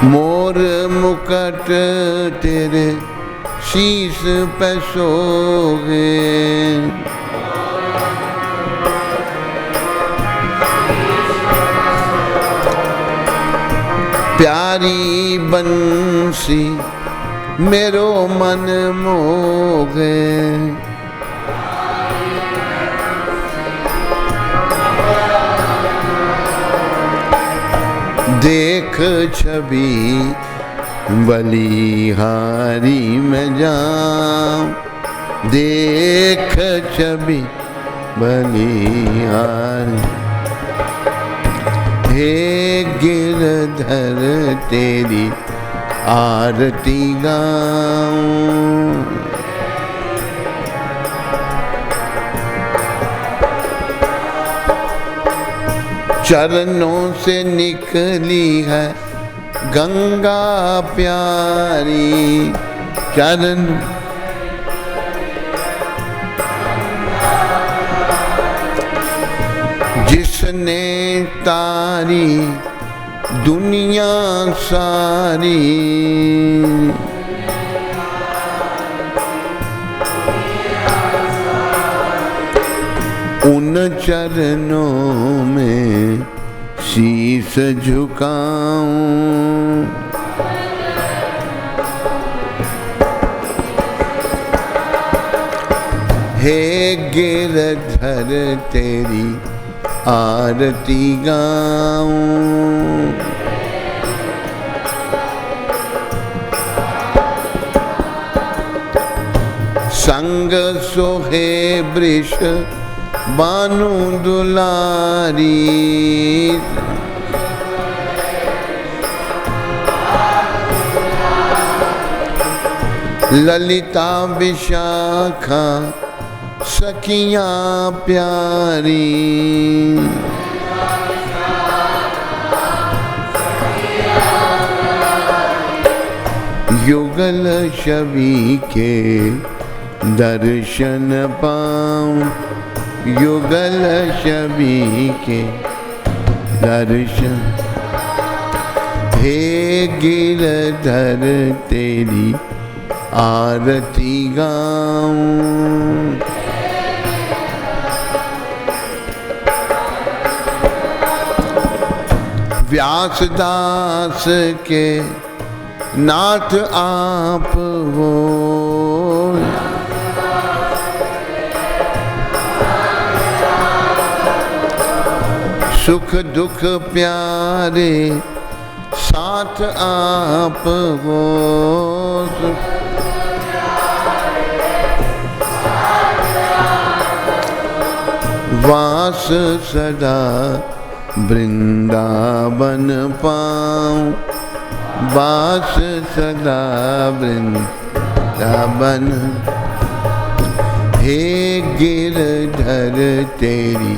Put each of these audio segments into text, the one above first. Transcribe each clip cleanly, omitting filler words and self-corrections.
मोर मुकुट तेरे शीश पे सोगे, प्यारी बंसी मेरो मन मोगे, देख छवि बलिहारी में जाऊं, देख छवि बलिहारी। हे गिरधर तेरी आरती गाऊं, चरणों से निकली है गंगा प्यारी, चरण जिसने तारी दुनिया सारी, उन चरणों में शीश झुकाऊं, हे गिरधर तेरी आरती गाऊं, संग सोहे वृष बानु दुलारी, ललिता विशाखा सखियां प्यारी, युगल छवि के दर्शन पाऊं, युगल छवि के दर्शन। हे गिरधर तेरी आरती गाऊं, व्यासदास के नाथ आप हो, सुख दुख प्यारे साथ आप हो, वास सदा वृंदावन पाऊं, वास सदा वृंदावन। हे गिरधर तेरी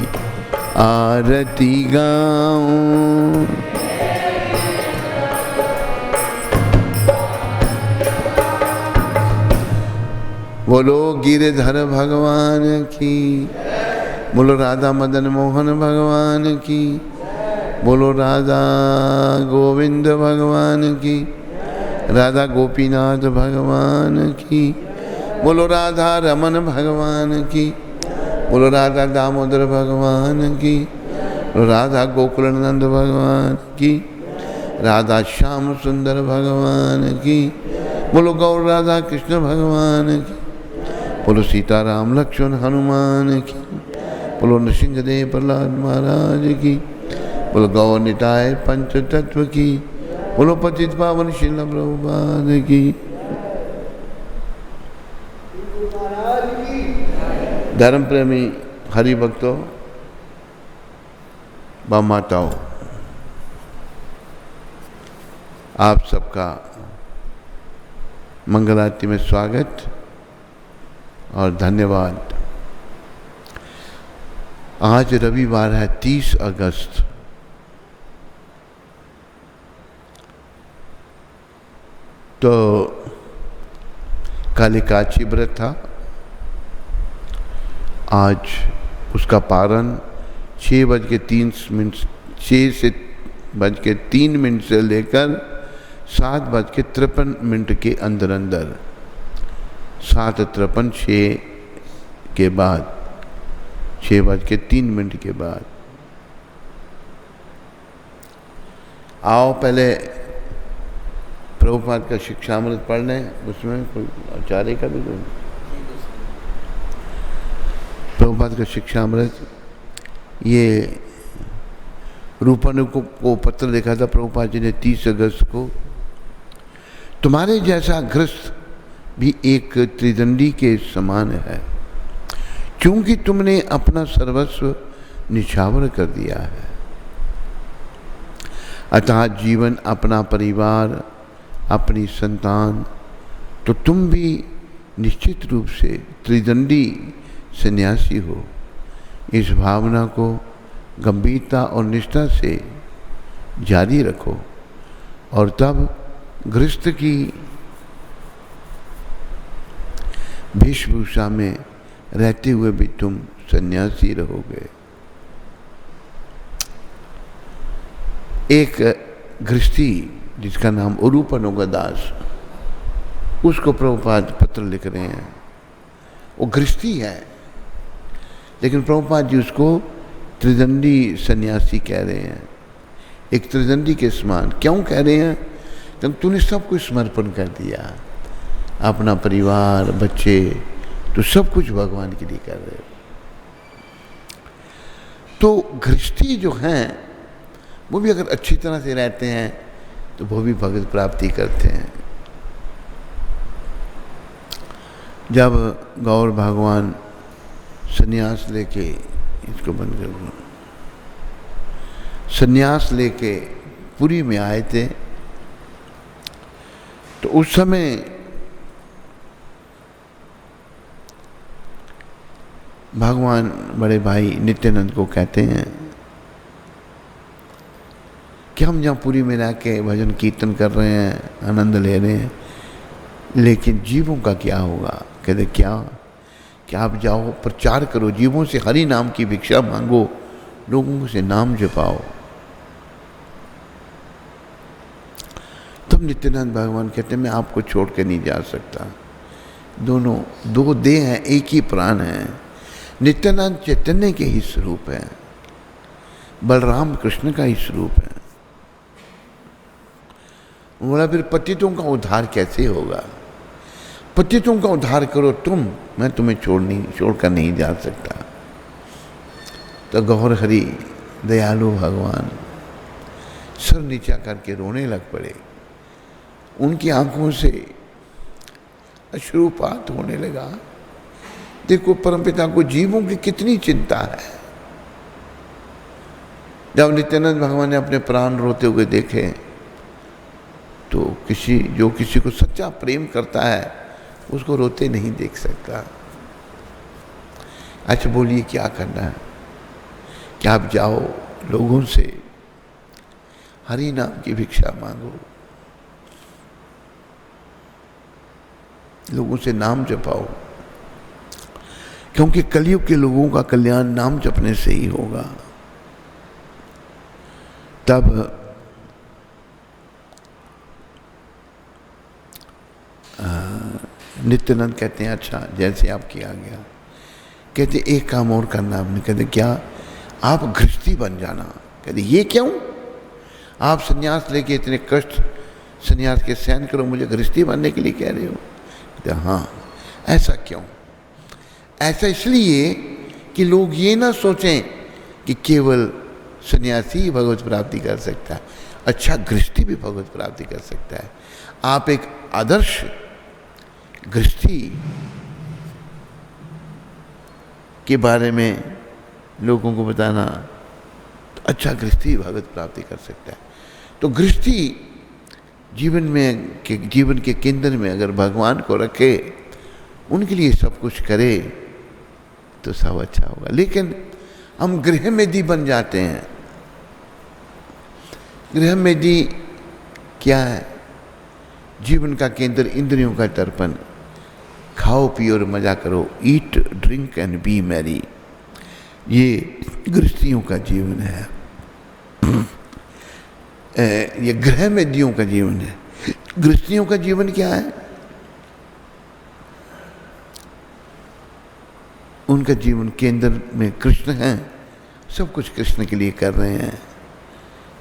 आरती गाऊं, बोलो गिरधर भगवान की, बोलो राधा मदन मोहन भगवान की, बोलो राधा गोविंद भगवान की, राधा गोपीनाथ भगवान की, बोलो राधा रमन भगवान की, बोलो राधा दामोदर भगवान की, बोलो राधा गोकुलानंद भगवान की, राधा श्याम सुंदर भगवान की, बोलो गौर राधा कृष्ण भगवान की, बोलो सीताराम लक्ष्मण हनुमान की, बोलो नृसिंहदेव प्रहलाद महाराज की, बोलो गौर निताय पंच तत्व की, बोलो पतित पावन श्रील प्रभुपाद की। धर्म प्रेमी हरि भक्तों, माताओं, आप सबका मंगल आरती में स्वागत और धन्यवाद। आज रविवार है 30 अगस्त। तो कल एकादशी व्रत था। आज उसका पारण 6:03 से लेकर 7:53 के अंदर अंदर, 7:53 6 के बाद, 6:03 के बाद आओ पहले प्रभुपाद का शिक्षामृत पढ़ लें। उसमें कोई आचार्य का भी कोई, प्रभुपाद का शिक्षामृत, ये रूपन को पत्र लिखा था प्रभुपाद जी ने 30 अगस्त को। तुम्हारे जैसा गृहस्थ भी एक त्रिदंडी के समान है, क्योंकि तुमने अपना सर्वस्व निछावर कर दिया है। अतः जीवन, अपना परिवार, अपनी संतान, तो तुम भी निश्चित रूप से त्रिदंडी सन्यासी हो। इस भावना को गंभीरता और निष्ठा से जारी रखो, और तब गृहस्थ की वेशभूषा में रहते हुए भी तुम सन्यासी रहोगे। एक गृहस्थी जिसका नाम उरूपनुगा दास, उसको प्रभुपाद पत्र लिख रहे हैं। वो गृहस्थी है, लेकिन प्रभुपाद जी उसको त्रिदंडी सन्यासी कह रहे हैं। एक त्रिदंडी के समान क्यों कह रहे हैं? क्योंकि तूने सब कुछ समर्पण कर दिया, अपना परिवार, बच्चे, तो सब कुछ भगवान के लिए कर रहे हो। तो गृहस्थी जो हैं वो भी अगर अच्छी तरह से रहते हैं तो वो भी भगवत प्राप्ति करते हैं। जब गौर भगवान सन्यास लेके, इसको बंद कर दो, सन्यास लेके पुरी में आए थे, तो उस समय भगवान बड़े भाई नित्यानंद को कहते हैं कि हम जहाँ पुरी में रह के भजन कीर्तन कर रहे हैं, आनंद ले रहे हैं, लेकिन जीवों का क्या होगा? कहते क्या? कि आप जाओ, प्रचार करो, जीवों से हरि नाम की भिक्षा मांगो, लोगों से नाम जपाओ। तब नित्यानंद भगवान कहते हैं मैं आपको छोड़ के नहीं जा सकता। दोनों दो देह हैं, एक ही प्राण है। नित्यानंद चैतन्य के ही स्वरूप है, बलराम कृष्ण का ही स्वरूप है। बोला फिर पतितों का उद्धार कैसे होगा? पतितों का उद्धार करो तुम, मैं तुम्हें छोड़कर नहीं जा सकता। तो गौर हरि दयालु भगवान सर नीचा करके रोने लग पड़े। उनकी आंखों से अश्रुपात होने लगा। देखो परमपिता को जीवों की कितनी चिंता है। जब नित्यानंद भगवान ने अपने प्राण रोते हुए देखे, तो जो किसी को सच्चा प्रेम करता है उसको रोते नहीं देख सकता। अच्छा बोलिए क्या करना है? कि आप जाओ, लोगों से हरि नाम की भिक्षा मांगो, लोगों से नाम जपाओ, क्योंकि कलयुग के लोगों का कल्याण नाम जपने से ही होगा। तब नित्यानंद कहते हैं अच्छा जैसे आप किया गया। कहते एक काम और करना आपने। कहते क्या? आप गृहस्थी बन जाना। कहते ये क्यों? आप सन्यास लेके इतने कष्ट सन्यास के सहन करो, मुझे गृहस्थी बनने के लिए कह रहे हो? कहते हाँ। ऐसा क्यों? ऐसा इसलिए कि लोग ये ना सोचें कि केवल सन्यासी ही भगवत प्राप्ति कर सकता है, अच्छा गृहस्थी भी भगवत प्राप्ति कर सकता है। आप एक आदर्श गृहस्थी के बारे में लोगों को बताना, तो अच्छा गृहस्थी भगवत प्राप्ति कर सकता है। तो गृहस्थी जीवन के केंद्र में अगर भगवान को रखे, उनके लिए सब कुछ करे, तो सब अच्छा होगा। लेकिन हम गृह मेदी बन जाते हैं। गृह मेदी क्या है? जीवन का केंद्र, इंद्रियों का दर्पण। खाओ पियो और मजा करो, eat drink and B Mary, ये गृहस्थियों का जीवन है। ये गृह मेदियों का जीवन है। गृहस्थियों का जीवन क्या है? उनका जीवन केंद्र में कृष्ण हैं, सब कुछ कृष्ण के लिए कर रहे हैं,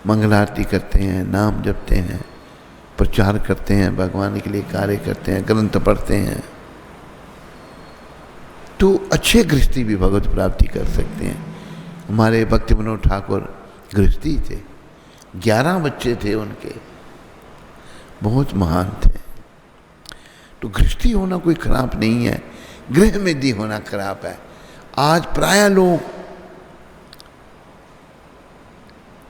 मंगल आरती करते हैं, नाम जपते हैं, प्रचार करते हैं, भगवान के लिए कार्य करते हैं, ग्रंथ पढ़ते हैं। तो अच्छे गृहस्थी भी भगवत प्राप्ति कर सकते हैं। हमारे भक्ति मनोहर ठाकुर गृहस्थी थे, 11 बच्चे थे उनके, बहुत महान थे। तो गृहस्थी होना कोई खराब नहीं है, गृह में दी होना खराब है। आज प्राय लोग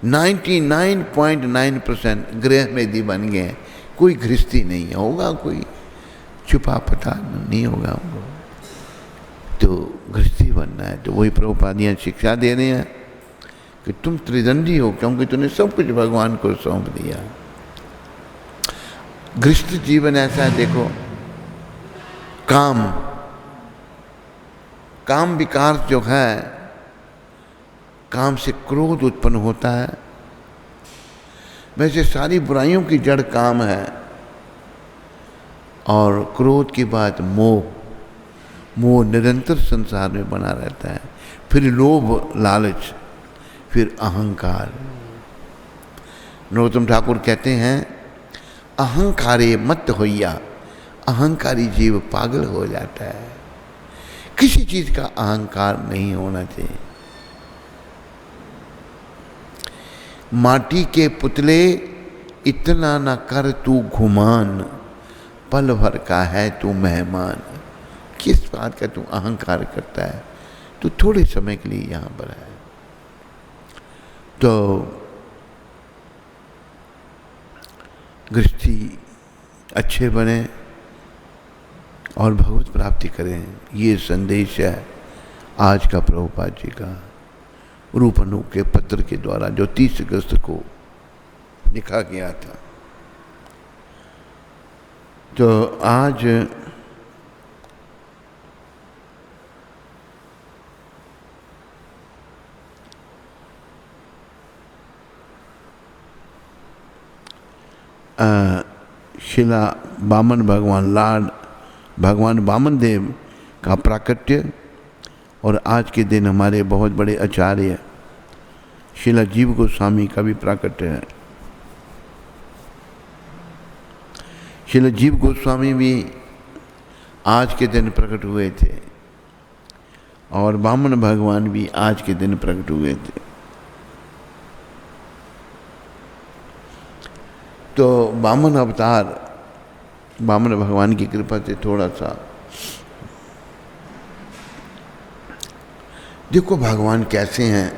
99.9% गृह में दी बन गए हैं, कोई गृहस्थी नहीं होगा, कोई छुपा पता नहीं होगा उनको। तो गृहस्थी बनना है तो वही प्रभुपादियाँ शिक्षा दे रहे हैं कि तुम त्रिदंडी हो, क्योंकि तुमने सब कुछ भगवान को सौंप दिया। गृहस्थ जीवन ऐसा है, देखो काम विकार जो है, काम से क्रोध उत्पन्न होता है। वैसे सारी बुराइयों की जड़ काम है, और क्रोध की बात मोह निरंतर संसार में बना रहता है। फिर लोभ लालच, फिर अहंकार। नरोत्तम ठाकुर कहते हैं अहंकारे मत होइया, अहंकारी जीव पागल हो जाता है। किसी चीज का अहंकार नहीं होना चाहिए। माटी के पुतले इतना न कर तू घुमान, पल भर का है तू मेहमान। किस बात का तू अहंकार करता है? तू थोड़े समय के लिए यहाँ पर है। तो गृहस्थी अच्छे बने और भगवत प्राप्ति करें, ये संदेश है आज का प्रभुपाद जी का, रूपनु के पत्र के द्वारा जो 30 अगस्त को लिखा गया था। तो आज शिला बामन भगवान वामन देव का प्राकट्य, और आज के दिन हमारे बहुत बड़े आचार्य शिला जीव गोस्वामी का भी प्राकट्य है। शिला जीव गोस्वामी भी आज के दिन प्रकट हुए थे, और वामन भगवान भी आज के दिन प्रकट हुए थे। तो वामन अवतार, वामन भगवान की कृपा से थोड़ा सा देखो भगवान कैसे हैं,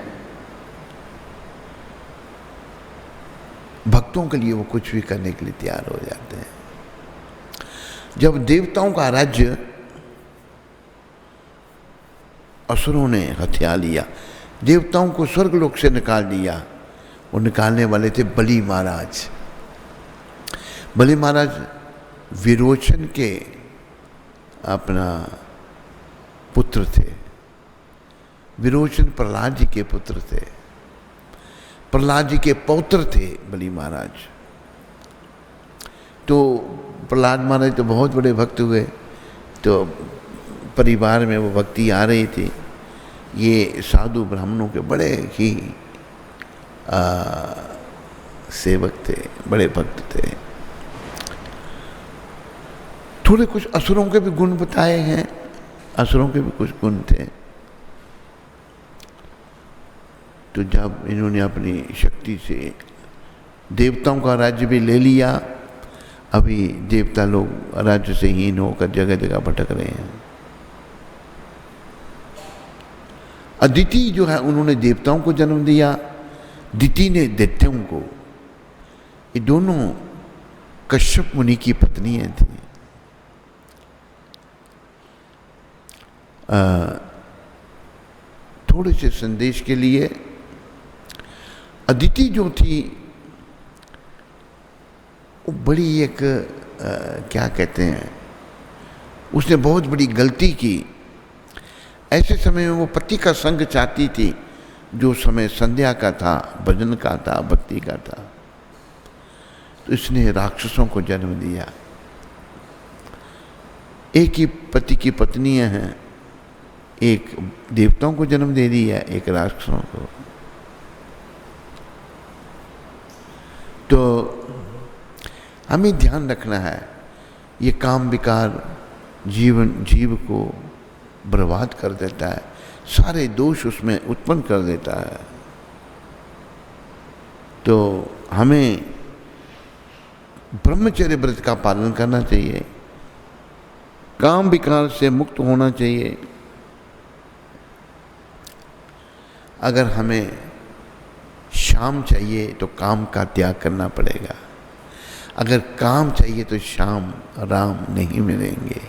भक्तों के लिए वो कुछ भी करने के लिए तैयार हो जाते हैं। जब देवताओं का राज्य असुरों ने हथिया लिया, देवताओं को स्वर्गलोक से निकाल दिया, वो निकालने वाले थे बलि महाराज। बलि महाराज विरोचन के अपना पुत्र थे। विरोचन प्रहलाद जी के पुत्र थे, प्रहलाद जी के पौत्र थे बलि महाराज। तो प्रहलाद महाराज तो बहुत बड़े भक्त हुए, तो परिवार में वो भक्ति आ रही थी। ये साधु ब्राह्मणों के बड़े ही सेवक थे, बड़े भक्त थे। थोड़े कुछ असुरों के भी गुण बताए हैं, असुरों के भी कुछ गुण थे। तो जब इन्होंने अपनी शक्ति से देवताओं का राज्य भी ले लिया, अभी देवता लोग राज्य से हीन होकर जगह जगह भटक रहे हैं। अदिति जो है उन्होंने देवताओं को जन्म दिया, दिति ने दैत्यों को। ये दोनों कश्यप मुनि की पत्नियां थी। थोड़े से संदेश के लिए, अदिति जो थी वो बड़ी एक क्या कहते हैं, उसने बहुत बड़ी गलती की। ऐसे समय में वो पति का संग चाहती थी, जो समय संध्या का था, भजन का था, भक्ति का था। तो इसने राक्षसों को जन्म दिया। एक ही पति की पत्नियां हैं, एक देवताओं को जन्म दे दिया, एक राक्षसों को। तो हमें ध्यान रखना है, ये काम विकार जीव को बर्बाद कर देता है, सारे दोष उसमें उत्पन्न कर देता है। तो हमें ब्रह्मचर्य व्रत का पालन करना चाहिए, काम विकार से मुक्त होना चाहिए। अगर हमें शाम चाहिए तो काम का त्याग करना पड़ेगा, अगर काम चाहिए तो शाम राम नहीं मिलेंगे।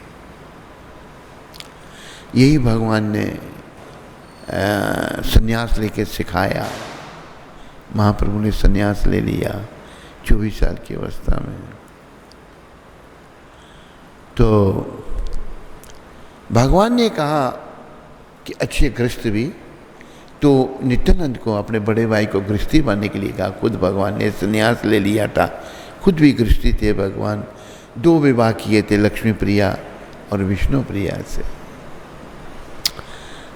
यही भगवान ने सन्यास लेके सिखाया। महाप्रभु ने सन्यास ले लिया 24 साल की अवस्था में। तो भगवान ने कहा कि अच्छे गृहस्थ भी, तो नित्यानंद को, अपने बड़े भाई को गृहस्थी बनने के लिए कहा। खुद भगवान ने सन्यास ले लिया था, खुद भी गृहस्थी थे भगवान। 2 विवाह किए थे, लक्ष्मी प्रिया और विष्णु प्रिया से।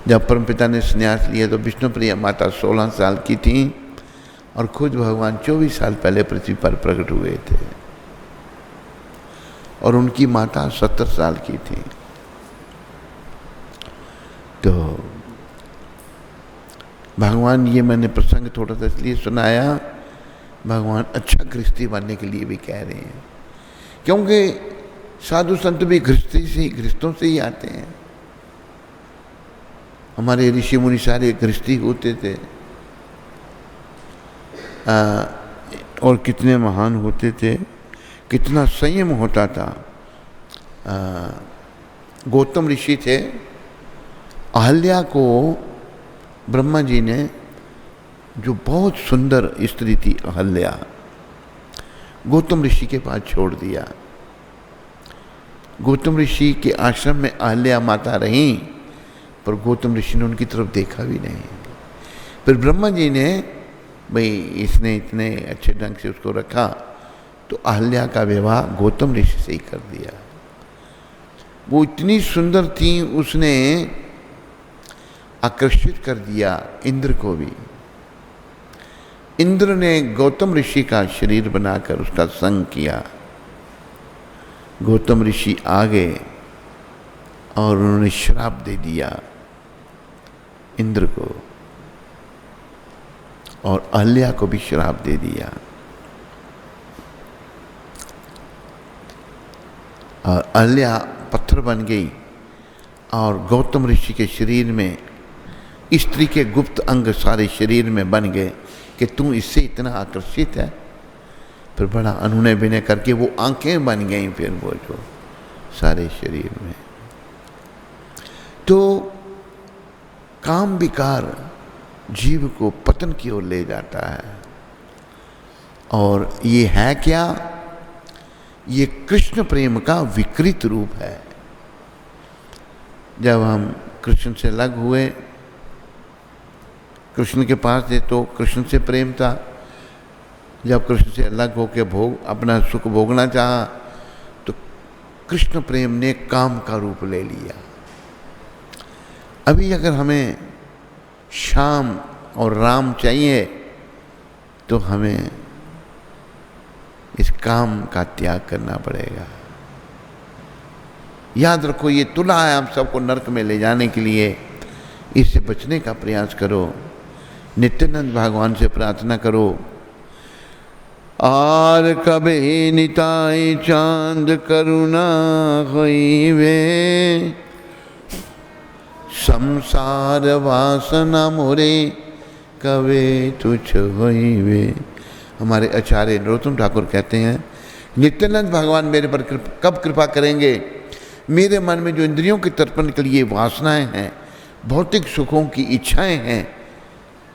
जब परमपिता ने सन्यास लिया तो विष्णु प्रिया माता 16 साल की थी और खुद भगवान 24 साल पहले पृथ्वी पर प्रकट हुए थे और उनकी माता 70 साल की थी। तो भगवान, ये मैंने प्रसंग थोड़ा सा इसलिए सुनाया, भगवान अच्छा गृहस्थी बनने के लिए भी कह रहे हैं, क्योंकि साधु संत भी गृहस्थों से ही आते हैं। हमारे ऋषि मुनि सारे गृहस्थी होते थे और कितने महान होते थे, कितना संयम होता था। गौतम ऋषि थे, अहल्या को ब्रह्मा जी ने, जो बहुत सुंदर स्त्री थी अहल्या, गौतम ऋषि के पास छोड़ दिया। गौतम ऋषि के आश्रम में अहल्या माता रहीं, पर गौतम ऋषि ने उनकी तरफ देखा भी नहीं। फिर ब्रह्मा जी ने, भाई इसने इतने अच्छे ढंग से उसको रखा, तो अहल्या का विवाह गौतम ऋषि से ही कर दिया। वो इतनी सुंदर थी, उसने आकर्षित कर दिया इंद्र को भी। इंद्र ने गौतम ऋषि का शरीर बनाकर उसका संग किया। गौतम ऋषि आ गए और उन्होंने श्राप दे दिया इंद्र को, और अहल्या को भी श्राप दे दिया। और अहल्या पत्थर बन गई और गौतम ऋषि के शरीर में स्त्री के गुप्त अंग सारे शरीर में बन गए कि तू इससे इतना आकर्षित है। फिर बड़ा अनुनय विनय करके वो आंखें बन गई फिर वो जो सारे शरीर में। तो काम विकार जीव को पतन की ओर ले जाता है। और ये है क्या? ये कृष्ण प्रेम का विकृत रूप है। जब हम कृष्ण से अलग हुए, कृष्ण के पास थे तो कृष्ण से प्रेम था। जब कृष्ण से अलग होकर अपना सुख भोगना चाहा तो कृष्ण प्रेम ने काम का रूप ले लिया। अभी अगर हमें श्याम और राम चाहिए तो हमें इस काम का त्याग करना पड़ेगा। याद रखो, ये तुला है आप सबको नरक में ले जाने के लिए। इससे बचने का प्रयास करो। नित्यानंद भगवान से प्रार्थना करो, आर कभी निताई चांद करुणा होइवे, संसार वासना मोरे कवे तुझ होइवे। हमारे आचार्य नरोत्तम ठाकुर कहते हैं, नित्यानंद भगवान मेरे पर कब कृपा करेंगे? मेरे मन में जो इंद्रियों के तर्पण के लिए वासनाएं हैं, भौतिक सुखों की इच्छाएं हैं,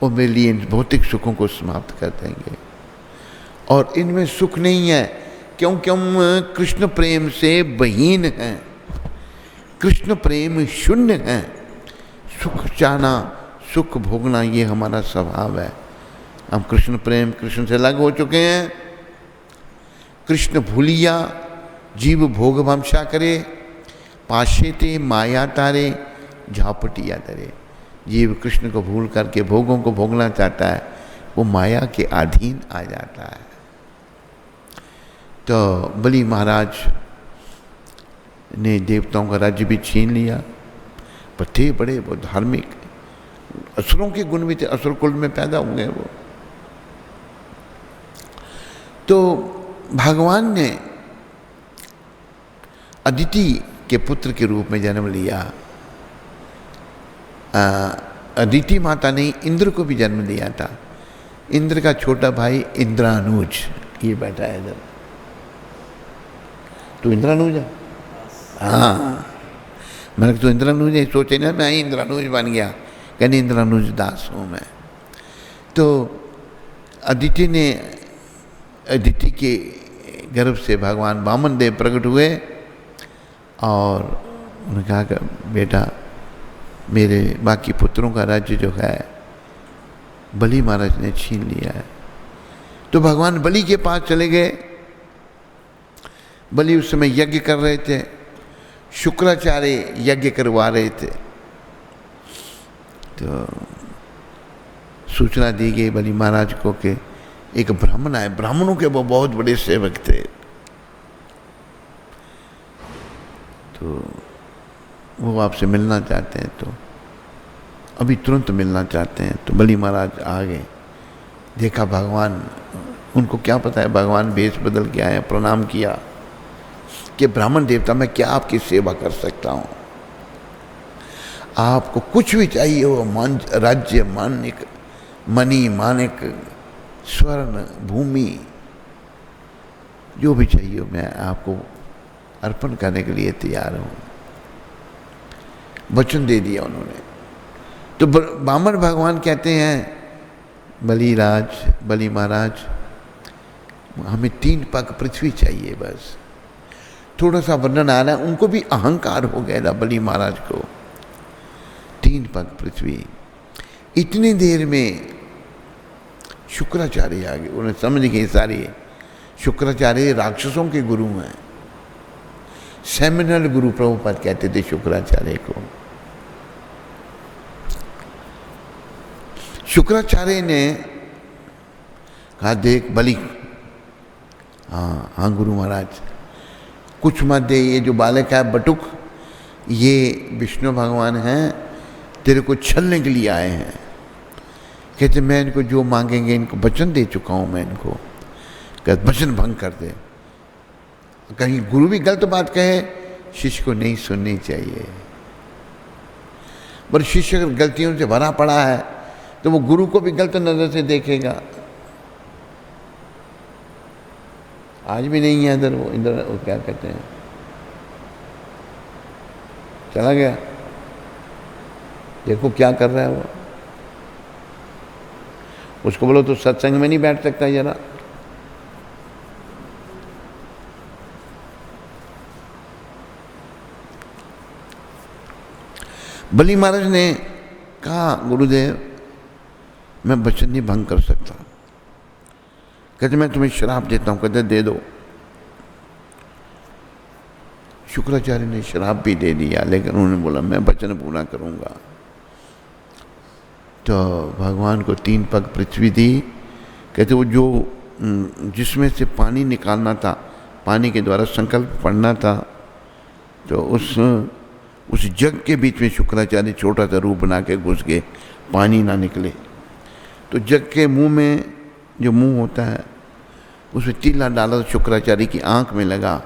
वो मेरे लिए इन भौतिक सुखों को समाप्त कर देंगे। और इनमें सुख नहीं है क्योंकि हम कृष्ण प्रेम से बहीन हैं, कृष्ण प्रेम शून्य है। सुख चाहना, सुख भोगना, ये हमारा स्वभाव है। हम कृष्ण प्रेम, कृष्ण से अलग हो चुके हैं। कृष्ण भूलिया जीव भोग वंशा करे, पाशेते माया तारे झापटिया तरे। जीव कृष्ण को भूल करके भोगों को भोगना चाहता है, वो माया के अधीन आ जाता है। तो बलि महाराज ने देवताओं का राज्य भी छीन लिया, पर थे बड़े वो धार्मिक, असुरों के गुण भी थे, असुर कुल में पैदा हुए वो। तो भगवान ने अदिति के पुत्र के रूप में जन्म लिया। अदिति माता ने इंद्र को भी जन्म दिया था। इंद्र का छोटा भाई इंद्रानुज, ये बैठा है इधर। तू इंद्रानुज है? हाँ, मैंने तो इंद्रानुज है, सोचे ना मैं इंद्रानुज बन गया, कहने इंद्रानुज दास हूँ मैं। तो अदिति के गर्भ से भगवान वामन देव प्रकट हुए और उन्होंने कहा कि बेटा मेरे बाकी पुत्रों का राज्य जो है बलि महाराज ने छीन लिया है। तो भगवान बलि के पास चले गए। बलि उस समय यज्ञ कर रहे थे, शुक्राचार्य यज्ञ करवा रहे थे। तो सूचना दी गई बलि महाराज को कि एक ब्राह्मण आए, ब्राह्मणों के वो बहुत बड़े सेवक थे। तो वो आपसे मिलना चाहते हैं, तो अभी तुरंत मिलना चाहते हैं। तो बलि महाराज आ गए, देखा भगवान, उनको क्या पता है भगवान वेश बदल के आए, प्रणाम किया कि ब्राह्मण देवता मैं क्या आपकी सेवा कर सकता हूँ, आपको कुछ भी चाहिए हो, मान राज्य मानिक मणि मानिक स्वर्ण भूमि जो भी चाहिए मैं आपको अर्पण करने के लिए तैयार हूँ। वचन दे दिया उन्होंने। तो बामन भगवान कहते हैं बलि महाराज हमें 3 पग पृथ्वी चाहिए बस। थोड़ा सा वर्णन आ रहा है, उनको भी अहंकार हो गया था बलि महाराज को। 3 पग पृथ्वी। इतनी देर में शुक्राचार्य आ गए, उन्हें समझ गए सारी। शुक्राचार्य राक्षसों के गुरु हैं, सेमिनल गुरु प्रभुपाद कहते थे शुक्राचार्य को। शुक्राचार्य ने कहा देख बलि, हाँ गुरु महाराज, कुछ मत दे, ये जो बालक है बटुक, ये विष्णु भगवान हैं, तेरे को छलने के लिए आए हैं। कहते मैं इनको जो मांगेंगे, इनको वचन दे चुका हूँ मैं इनको, कहते वचन भंग कर दे। कहीं गुरु भी गलत बात कहे, शिष्य को नहीं सुननी चाहिए। पर शिष्य अगर गलतियों से भरा पड़ा है तो वो गुरु को भी गलत नजर से देखेगा। आज भी नहीं है इधर, वो क्या कहते हैं, चला गया, देखो क्या कर रहा है वो। उसको बोलो तो सत्संग में नहीं बैठ सकता जरा। बलि महाराज ने कहा गुरुदेव मैं वचन नहीं भंग कर सकता। कहते मैं तुम्हें श्राप देता हूं। कहते दे दो। शुक्राचार्य ने श्राप भी दे दिया, लेकिन उन्होंने बोला मैं वचन पूरा करूंगा। तो भगवान को 3 पग पृथ्वी दी। कहते वो जो जिसमें से पानी निकालना था, पानी के द्वारा संकल्प पढ़ना था, तो उस जग के बीच में शुक्राचार्य छोटा सा रूप बना के घुस गए, पानी ना निकले। तो जग के मुंह में जो मुंह होता है उसमें तीला डाला, तो शुक्राचार्य की आंख में लगा,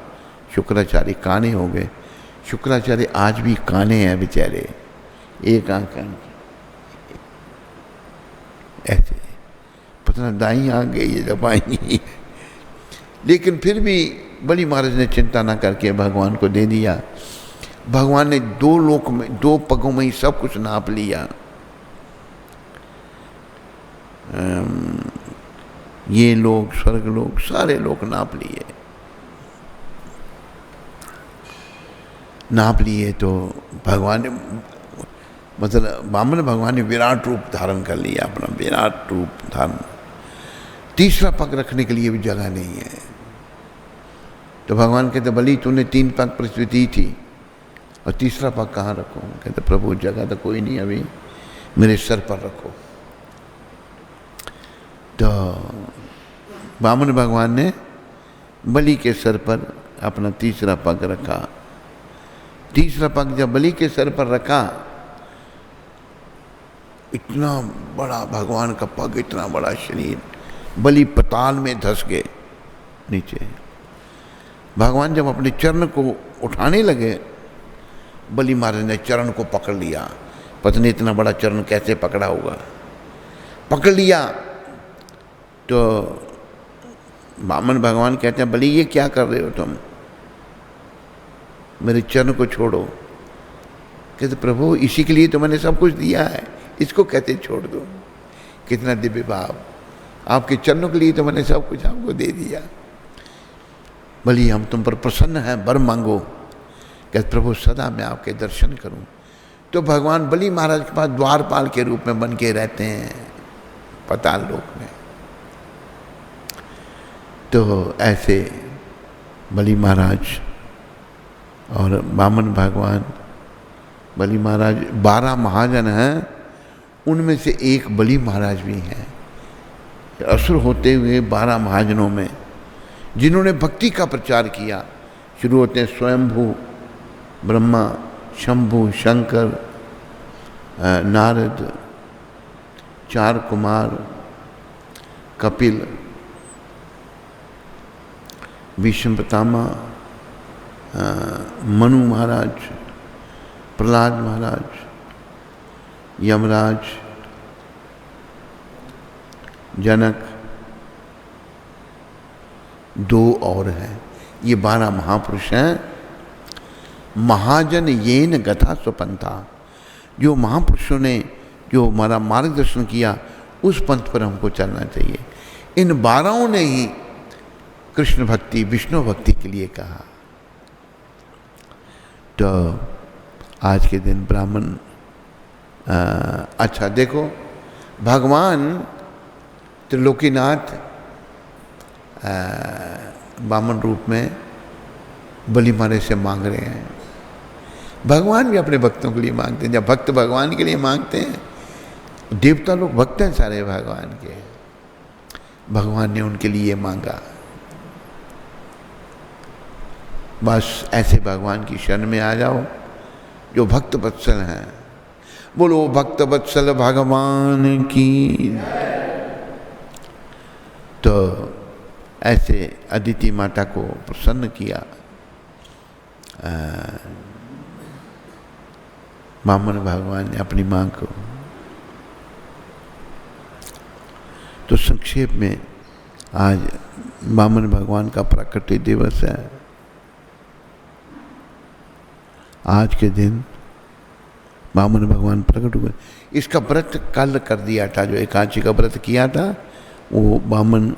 शुक्राचार्य काने हो गए। शुक्राचार्य आज भी काने हैं बेचारे, एक आंख ऐसे, पता ना दाई आंख गई है जब आई। लेकिन फिर भी बलि महाराज ने चिंता ना करके भगवान को दे दिया। भगवान ने 2 लोक में 2 पगों में ही सब कुछ नाप लिया। ये लोग, स्वर्ग लोग, सारे लोग नाप लिए। तो भगवान ने, मतलब वामन भगवान ने विराट रूप धारण कर लिया, अपना विराट रूप धारण। 3रा पग रखने के लिए भी जगह नहीं है। तो भगवान कहते बलि तूने 3 पग पृथ्वी दी थी और तीसरा पग कहाँ रखूं? कहते प्रभु जगह तो कोई नहीं, अभी मेरे सर पर रखो। तो वामन भगवान ने बलि के सर पर अपना तीसरा पग रखा। तीसरा पग जब बलि के सर पर रखा, इतना बड़ा भगवान का पग, इतना बड़ा शरीर, बलि पताल में धंस गए नीचे। भगवान जब अपने चरण को उठाने लगे, बलि महाराज ने चरण को पकड़ लिया। पत्नी इतना बड़ा चरण कैसे पकड़ा होगा, पकड़ लिया। तो वामन भगवान कहते हैं बलि ये क्या कर रहे हो तुम, मेरे चरण को छोड़ो। कहते प्रभु इसी के लिए तो मैंने सब कुछ दिया है, इसको कहते छोड़ दो। कितना दिव्य भाव, आपके चरणों के लिए तो मैंने सब कुछ आपको दे दिया। बलि हम तुम पर प्रसन्न हैं, वर मांगो। कहते प्रभु सदा मैं आपके दर्शन करूं। तो भगवान बलि महाराज के पास द्वारपाल के रूप में बन के रहते हैं पाताल लोक में। तो ऐसे बलि महाराज और वामन भगवान, बलि महाराज 12 महाजन हैं, उनमें से एक बलि महाराज भी हैं। असुर होते हुए 12 महाजनों में जिन्होंने भक्ति का प्रचार किया। शुरू होते हैं स्वयंभू, ब्रह्मा, शंभु, शंकर, नारद, 4 कुमार, कपिल, भीष्म पितामह, मनु महाराज, प्रहलाद महाराज, यमराज, जनक, 2 और हैं। ये 12 महापुरुष हैं। महाजन येन गथा स्वपंथा, जो महापुरुषों ने जो हमारा मार्गदर्शन किया, उस पंथ पर हमको चलना चाहिए। इन 12 ने ही कृष्ण भक्ति, विष्णु भक्ति के लिए कहा। तो आज के दिन ब्राह्मण, अच्छा देखो, भगवान त्रिलोकीनाथ वामन रूप में बलि महाराज से मांग रहे हैं। भगवान भी अपने भक्तों के लिए मांगते हैं। जब भक्त भगवान के लिए मांगते हैं, देवता लोग भक्त हैं सारे भगवान के, भगवान ने उनके लिए मांगा। बस ऐसे भगवान की शरण में आ जाओ जो भक्त वत्सल हैं। बोलो भक्त वत्सल भगवान की। तो ऐसे अदिति माता को प्रसन्न किया वामन भगवान ने अपनी मां को। तो संक्षेप में आज वामन भगवान का प्राकट्य दिवस है। आज के दिन वामन भगवान प्रकट हुए। इसका व्रत कल कर दिया था, जो एकादशी का व्रत किया था वो वामन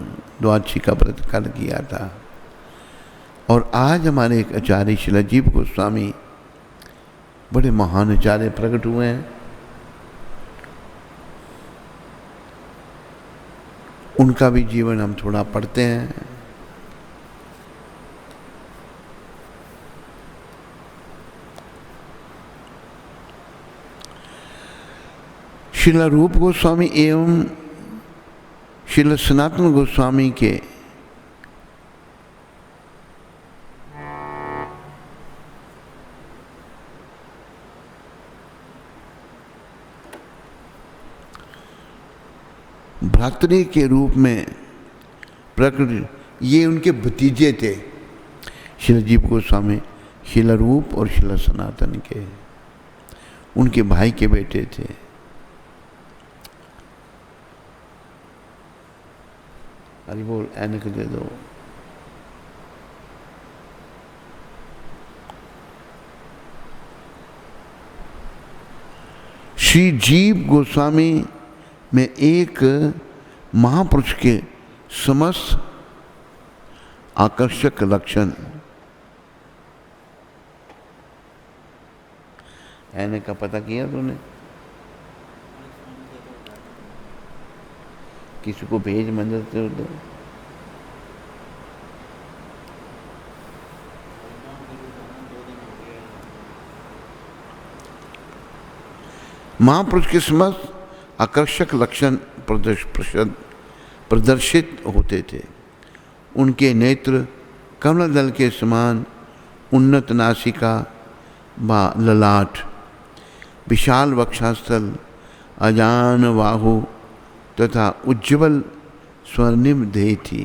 द्वादशी का व्रत कल किया था। और आज हमारे एक आचार्य श्री राजीव गोस्वामी, बड़े महान आचार्य प्रकट हुए हैं। उनका भी जीवन हम थोड़ा पढ़ते हैं। श्रील रूप गोस्वामी एवं श्रील सनातन गोस्वामी के भ्रातृ के रूप में प्रकट, ये उनके भतीजे थे। श्रील जीव गोस्वामी श्रील रूप और श्रील सनातन के, उनके भाई के बेटे थे। हरि बोल, ऐनक दे दो। श्री जीव गोस्वामी में एक महापुरुष के समस्त आकर्षक लक्षण। ऐनक का पता किया तूने? किसी को भेज मंदिर से उधर। महापुरुष के समस्त आकर्षक लक्षण प्रदर्शित होते थे। उनके नेत्र कमलदल के समान, उन्नत नासिका व ललाट, विशाल वक्षास्थल, अजान बाहु तथा उज्ज्वल स्वर्णिम देह थी।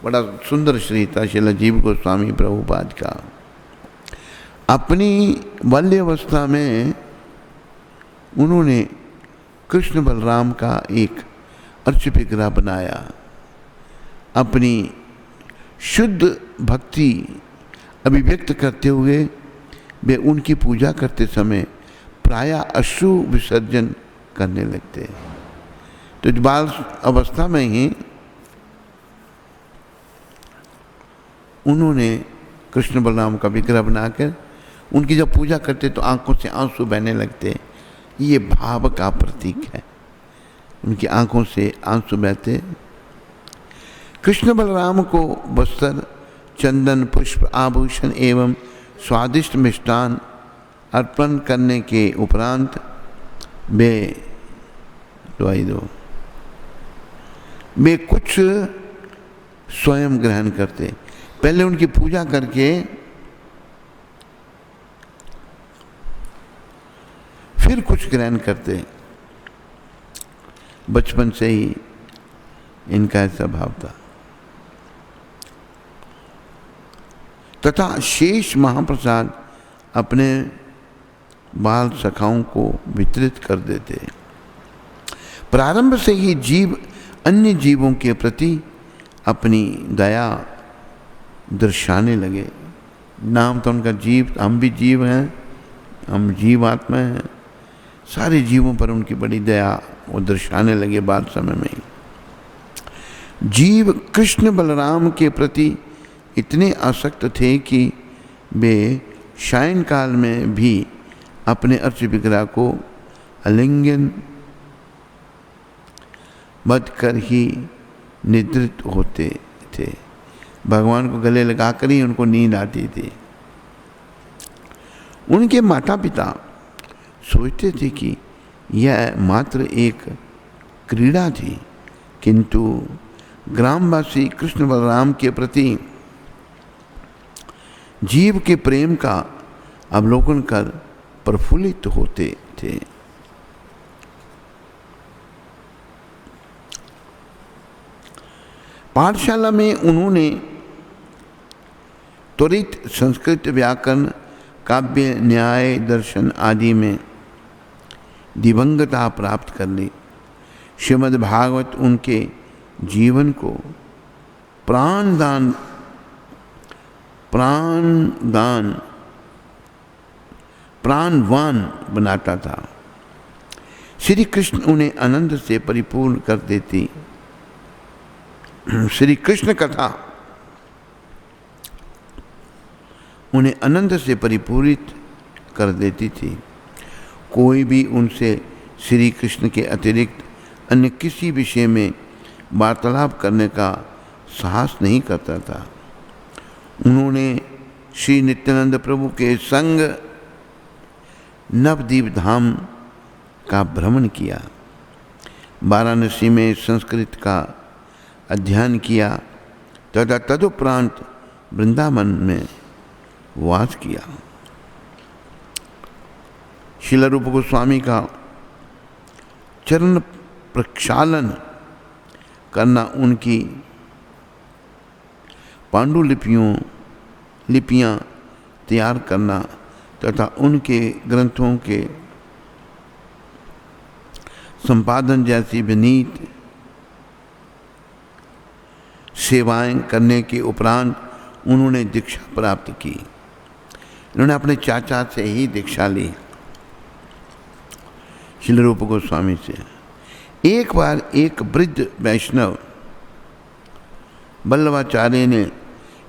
बड़ा सुंदर शरीर था श्रील जीव गोस्वामी प्रभुपाद का। अपनी बाल्यावस्था में उन्होंने कृष्ण बलराम का एक अर्च विग्रह बनाया। अपनी शुद्ध भक्ति अभिव्यक्त करते हुए वे उनकी पूजा करते समय प्रायः अश्रु विसर्जन करने लगते। तो बाल अवस्था में ही उन्होंने कृष्ण बलराम का विग्रह बनाकर उनकी जब पूजा करते तो आंखों से आंसू बहने लगते। ये भाव का प्रतीक है, उनकी आंखों से आंसू बहते। कृष्ण बलराम को वस्त्र, चंदन, पुष्प, आभूषण एवं स्वादिष्ट मिष्टान अर्पण करने के उपरांत वे कुछ स्वयं ग्रहण करते। पहले उनकी पूजा करके फिर कुछ ग्रहण करते। बचपन से ही इनका ऐसा भाव था। तथा शेष महाप्रसाद अपने बाल सखाओं को वितरित कर देते। प्रारंभ से ही जीव अन्य जीवों के प्रति अपनी दया दर्शाने लगे। नाम तो उनका जीव, हम भी जीव हैं, हम जीव आत्मा हैं। सारे जीवों पर उनकी बड़ी दया वो दर्शाने लगे बाल समय में ही। जीव कृष्ण बलराम के प्रति इतने आसक्त थे कि वे शयन काल में भी अपने अर्च विग्रह को आलिंगन बद कर ही निद्रित होते थे। भगवान को गले लगाकर ही उनको नींद आती थी। उनके माता पिता सोचते थे कि यह मात्र एक क्रीड़ा थी, किंतु ग्रामवासी कृष्ण बलराम के प्रति जीव के प्रेम का अवलोकन कर प्रफुल्लित होते थे। पाठशाला में उन्होंने त्वरित संस्कृत व्याकरण, काव्य, न्याय, दर्शन आदि में दिवंगता प्राप्त कर ली। श्रीमद् भागवत उनके जीवन को प्राणवान बनाता था। श्री कृष्ण उन्हें आनंद से परिपूर्ण कर देती। श्री कृष्ण कथा उन्हें आनंद से परिपूरित कर देती थी। कोई भी उनसे श्री कृष्ण के अतिरिक्त अन्य किसी विषय में वार्तालाप करने का साहस नहीं करता था। उन्होंने श्री नित्यानंद प्रभु के संग नवद्वीप धाम का भ्रमण किया। वाराणसी में संस्कृत का अध्ययन किया तथा तदुपरांत वृंदावन में वास किया। श्रील रूप गोस्वामी का चरण प्रक्षालन करना, उनकी लिपियां तैयार करना तथा उनके ग्रंथों के संपादन जैसी विनीत सेवाएं करने के उपरांत उन्होंने दीक्षा प्राप्त की। इन्होंने अपने चाचा से ही दीक्षा ली, श्रील रूप गोस्वामी से। एक बार एक वृद्ध वैष्णव वल्लभाचार्य ने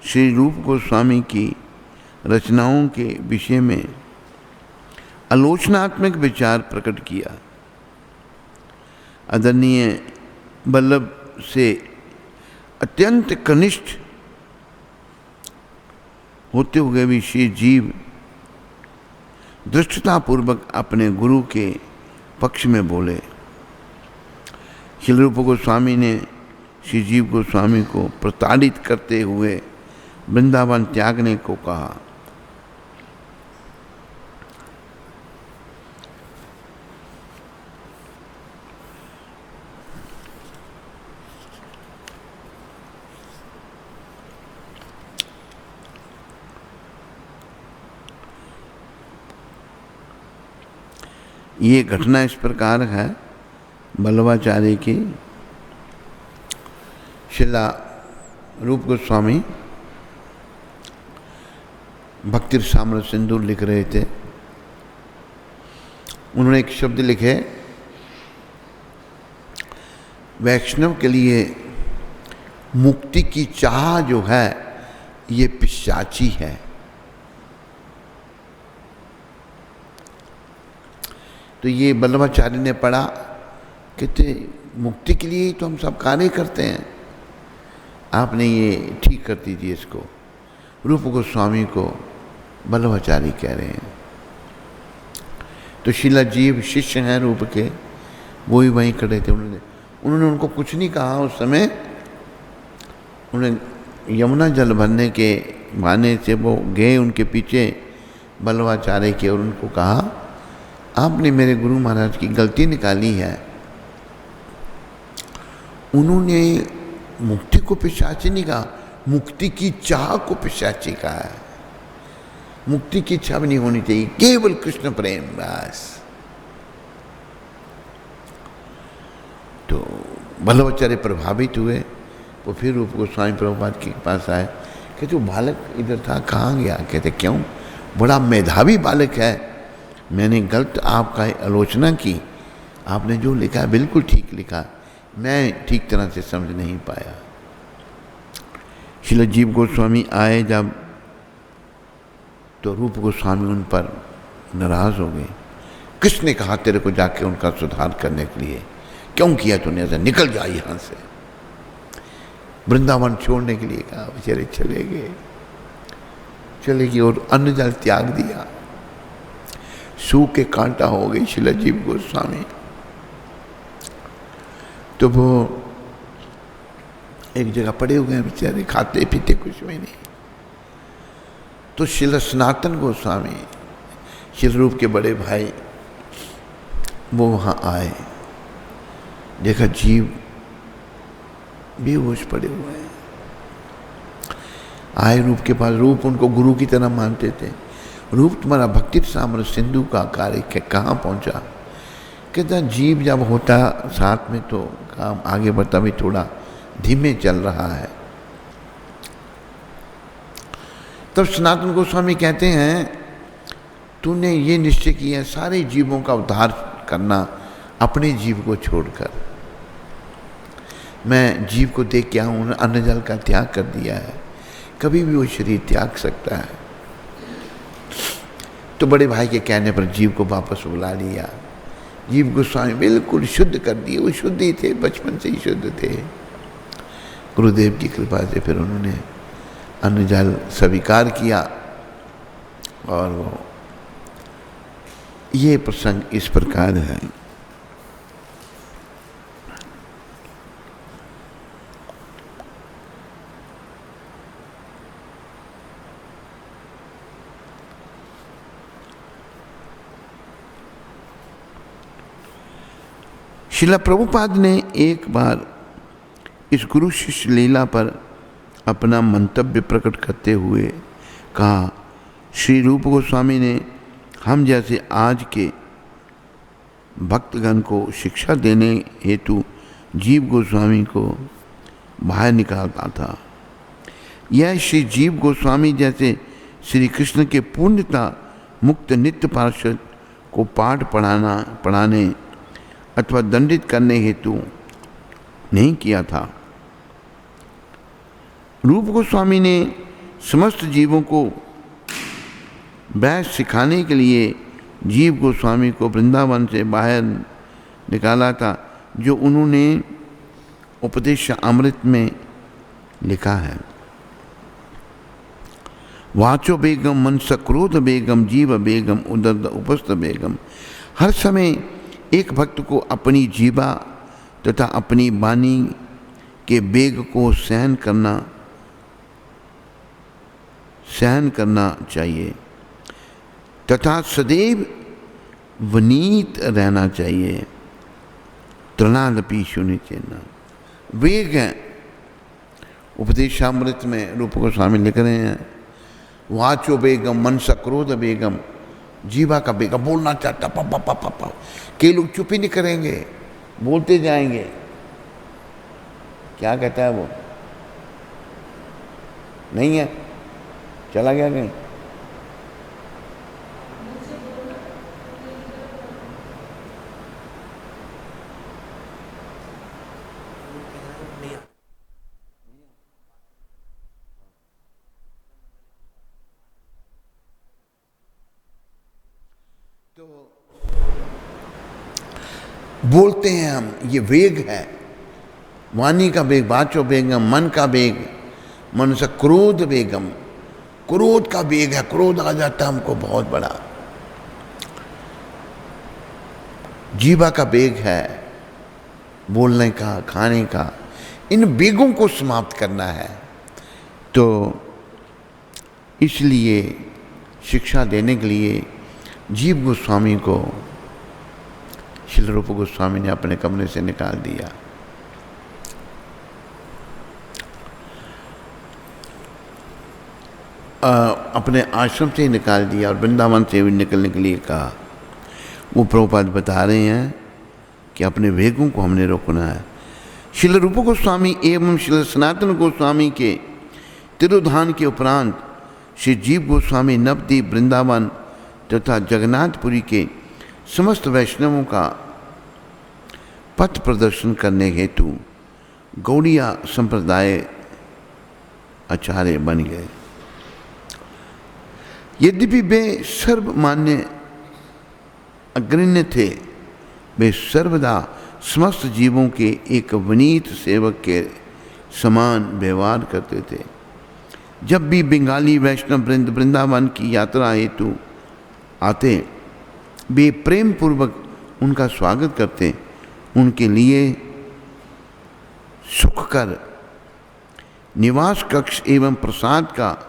श्री रूप गोस्वामी की रचनाओं के विषय में आलोचनात्मक विचार प्रकट किया। आदरणीय वल्लभ से अत्यंत कनिष्ठ होते हुए भी श्री जीव दृष्टतापूर्वक अपने गुरु के पक्ष में बोले। श्री रूप गोस्वामी ने श्री जीव गोस्वामी को प्रताड़ित करते हुए वृंदावन त्यागने को कहा। ये घटना इस प्रकार है बल्लभाचार्य की। श्रीला रूप गोस्वामी भक्ति रसामृत सिंधु लिख रहे थे। उन्होंने एक शब्द लिखे, वैष्णव के लिए मुक्ति की चाह जो है ये पिशाची है। तो ये बल्लभाचार्य ने पढ़ा, कहते मुक्ति के लिए ही तो हम सब कार्य करते हैं, आपने ये ठीक कर दीजिए इसको। रूप गोस्वामी को बल्लभाचार्य कह रहे हैं। तो शीला जीव शिष्य हैं रूप के, वो ही वहीं खड़े थे। उन्होंने उनको कुछ नहीं कहा उस समय। उन्हें यमुना जल भरने के बहाने से वो गए उनके पीछे बल्लभाचार्य के, और उनको कहा आपने मेरे गुरु महाराज की गलती निकाली है। उन्होंने मुक्ति को पिशाची नहीं कहा, मुक्ति की चाह को पिशाची कहा है। मुक्ति की इच्छा भी नहीं होनी चाहिए, केवल कृष्ण प्रेम बस। तो बल्लभाचार्य प्रभावित हुए। वो फिर रूप गोस्वामी प्रभुपाद के पास आए, कहते वो बालक इधर था, कहाँ गया? कहते क्यों, बड़ा मेधावी बालक है, मैंने गलत आपका आलोचना की, आपने जो लिखा बिल्कुल ठीक लिखा, मैं ठीक तरह से समझ नहीं पाया। श्रील जीव गोस्वामी आए जब, तो रूप गोस्वामी उन पर नाराज हो गए। किसने कहा तेरे को जाके उनका सुधार करने के लिए? क्यों किया तूने ऐसा? निकल जा यहाँ से। वृंदावन छोड़ने के लिए कहा, बेचारे चले गए। और अन्न जल त्याग दिया, सूखे कांटा हो गई श्रील जीव गोस्वामी। तो वो एक जगह पड़े हुए हैं बेचारे, खाते पीते कुछ भी नहीं। तो श्रील सनातन गोस्वामी, श्रील रूप के बड़े भाई, वो वहाँ आए, देखा जीव बेहोश पड़े हुए हैं। आए रूप के पास, रूप उनको गुरु की तरह मानते थे। रूप तुम्हारा भक्ति रसामृत सिंधु का कार्य कहाँ पहुँचा? कहता जीव जब होता साथ में तो काम आगे बढ़ता भी थोड़ा धीमे चल रहा है। तब सनातन गोस्वामी कहते हैं तूने ये निश्चय किया सारे जीवों का उद्धार करना, अपने जीव को छोड़कर। मैं जीव को देख के आऊँ, अन्न जल का त्याग कर दिया है, कभी भी वो शरीर त्याग सकता है। तो बड़े भाई के कहने पर जीव को वापस बुला लिया। जीव गोस्वामी बिल्कुल शुद्ध कर दिए, वो शुद्ध ही थे, बचपन से ही शुद्ध थे। गुरुदेव की कृपा से फिर उन्होंने अन्न जल स्वीकार किया। और वो ये प्रसंग इस प्रकार है। श्रील प्रभुपाद ने एक बार इस गुरु शिष्य लीला पर अपना मंतव्य प्रकट करते हुए कहा, श्री रूप गोस्वामी ने हम जैसे आज के भक्तगण को शिक्षा देने हेतु जीव गोस्वामी को बाहर निकालता था। यह श्री जीव गोस्वामी जैसे श्री कृष्ण के पूर्णता मुक्त नित्य पार्षद को पाठ पढ़ाने अथवा दंडित करने हेतु नहीं किया था। रूप गोस्वामी ने समस्त जीवों को वैध सिखाने के लिए जीव गोस्वामी को वृंदावन से बाहर निकाला था, जो उन्होंने उपदेश अमृत में लिखा है। वाचो बेगम मन सक्रोध बेगम जीव बेगम उदर उपस्थ बेगम। हर समय एक भक्त को अपनी जीवा तथा अपनी वाणी के वेग को सहन करना चाहिए तथा सदैव विनीत रहना चाहिए। तृणादपि शून्यचेन वेग है। उपदेशामृत में रूप गोस्वामी लिख रहे हैं, वाचो बेगम मन सक्रोध बेगम, जीवा का बेगम, बोलना चाहता पा। कई लोग चुप ही नहीं करेंगे, बोलते जाएंगे। क्या कहता है वो? नहीं है, चला गया कहीं। बोलते हैं हम, ये वेग है, वाणी का वेग, वाचो वेगम, मन का वेग, मन से क्रोध वेगम, क्रोध का वेग है, क्रोध आ जाता है हमको बहुत बड़ा। जीवा का वेग है, बोलने का, खाने का, इन वेगों को समाप्त करना है। तो इसलिए शिक्षा देने के लिए जीव गोस्वामी को श्रील रूप गोस्वामी ने अपने कमरे से निकाल दिया। अपने आश्रम से ही निकाल दिया और वृंदावन से भी निकलने के लिए कहा। वो प्रभुपाद बता रहे हैं कि अपने वेगों को हमने रोकना है। श्रील रूप गोस्वामी एवं श्रील सनातन गोस्वामी के तिरोधान के उपरांत श्री जीव गोस्वामी नवद्वीप, वृंदावन तथा जगन्नाथपुरी के समस्त वैष्णवों का पथ प्रदर्शन करने हेतु गौड़िया संप्रदाय आचार्य बन गए। यद्यपि वे सर्वमान्य अग्रण्य थे, वे सर्वदा समस्त जीवों के एक विनीत सेवक के समान व्यवहार करते थे। जब भी बंगाली वैष्णव वृंदावन की यात्रा हेतु आते, वे प्रेम पूर्वक उनका स्वागत करते, उनके लिए सुखकर निवास कक्ष एवं प्रसाद का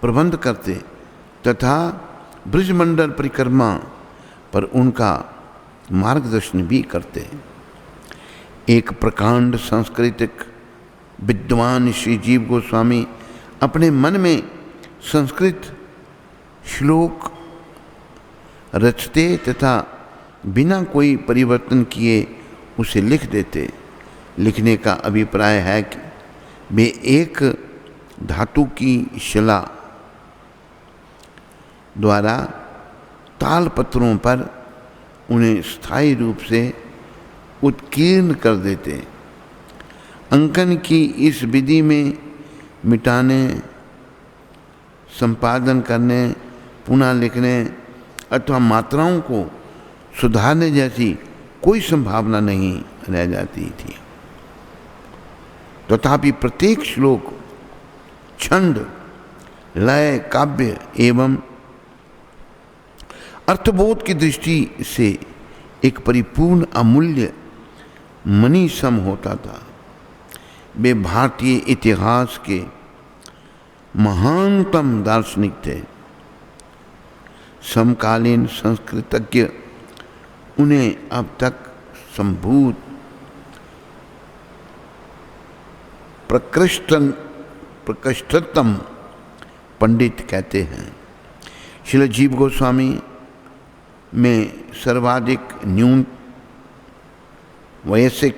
प्रबंध करते तथा ब्रजमंडल परिक्रमा पर उनका मार्गदर्शन भी करते। एक प्रकांड सांस्कृतिक विद्वान श्री जीव गोस्वामी अपने मन में संस्कृत श्लोक रचते तथा बिना कोई परिवर्तन किए उसे लिख देते। लिखने का अभिप्राय है कि वे एक धातु की शिला द्वारा ताल पत्रों पर उन्हें स्थायी रूप से उत्कीर्ण कर देते। अंकन की इस विधि में मिटाने, संपादन करने, पुनः लिखने अथवा मात्राओं को सुधारने जैसी कोई संभावना नहीं रह जाती थी। तथापि प्रत्येक श्लोक, छंद, लय, काव्य एवं अर्थबोध की दृष्टि से एक परिपूर्ण अमूल्य मणि सम होता था। वे भारतीय इतिहास के महानतम दार्शनिक थे। समकालीन संस्कृतज्ञ उन्हें अब तक संभूत प्रकृष्टतम पंडित कहते हैं। श्रील जीव गोस्वामी में सर्वाधिक न्यून वयस्क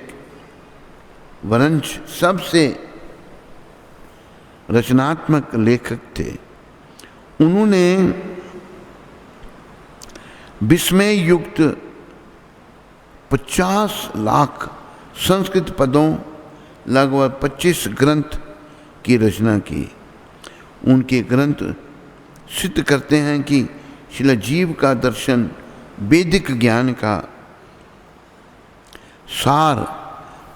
वरंश सबसे रचनात्मक लेखक थे। उन्होंने विस्मय युक्त 50 लाख संस्कृत पदों, लगभग 25 ग्रंथ की रचना की। उनके ग्रंथ सिद्ध करते हैं कि श्रील जीव का दर्शन वैदिक ज्ञान का सार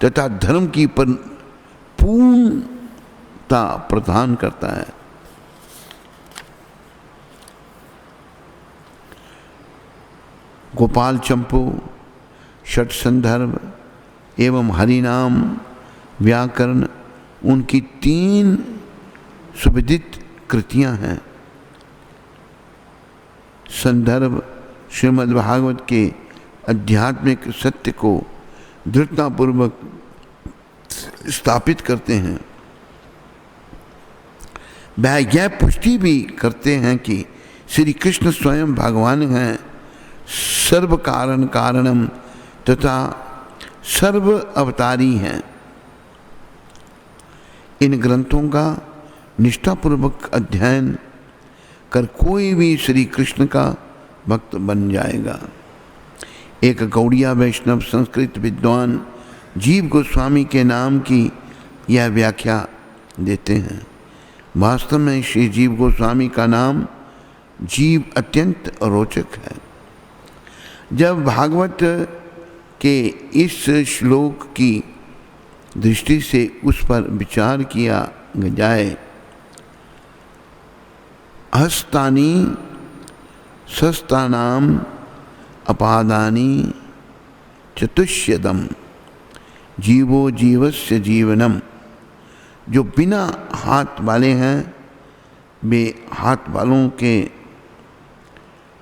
तथा धर्म की पूर्णता प्रदान करता है। गोपाल चंपू, षट संदर्भ एवं हरिनाम व्याकरण उनकी 3 सुविदित कृतियां हैं। संदर्भ श्रीमद् भागवत के आध्यात्मिक सत्य को दृढ़तापूर्वक स्थापित करते हैं। वह यह पुष्टि भी करते हैं कि श्री कृष्ण स्वयं भगवान हैं, सर्व कारण कारणम तथा सर्व अवतारी हैं। इन ग्रंथों का निष्ठापूर्वक अध्ययन कर कोई भी श्री कृष्ण का भक्त बन जाएगा। एक गौड़िया वैष्णव संस्कृत विद्वान जीव गोस्वामी के नाम की यह व्याख्या देते हैं। वास्तव में श्री जीव गोस्वामी का नाम जीव अत्यंत रोचक है। जब भागवत के इस श्लोक की दृष्टि से उस पर विचार किया जाए, हस्तानी सस्तानाम अपादानी चतुष्यदम जीवो जीवस्य जीवनम, जो बिना हाथ वाले हैं वे हाथ वालों के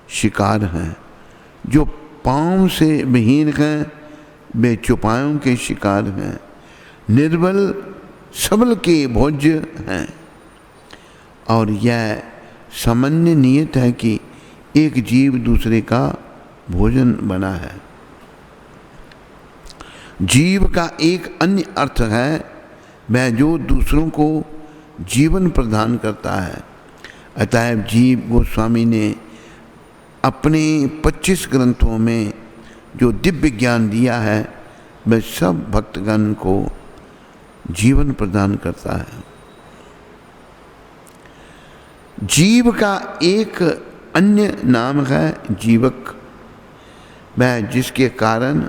शिकार हैं, जो पाँव से विहीन हैं वे चौपायों के शिकार हैं, निर्बल सबल के भोज्य हैं। और यह सामान्य नियत है कि एक जीव दूसरे का भोजन बना है। जीव का एक अन्य अर्थ है वह जो दूसरों को जीवन प्रदान करता है। अतएव जीव गोस्वामी ने अपने 25 ग्रंथों में जो दिव्य ज्ञान दिया है वह सब भक्तगण को जीवन प्रदान करता है। जीव का एक अन्य नाम है जीवक, वह जिसके कारण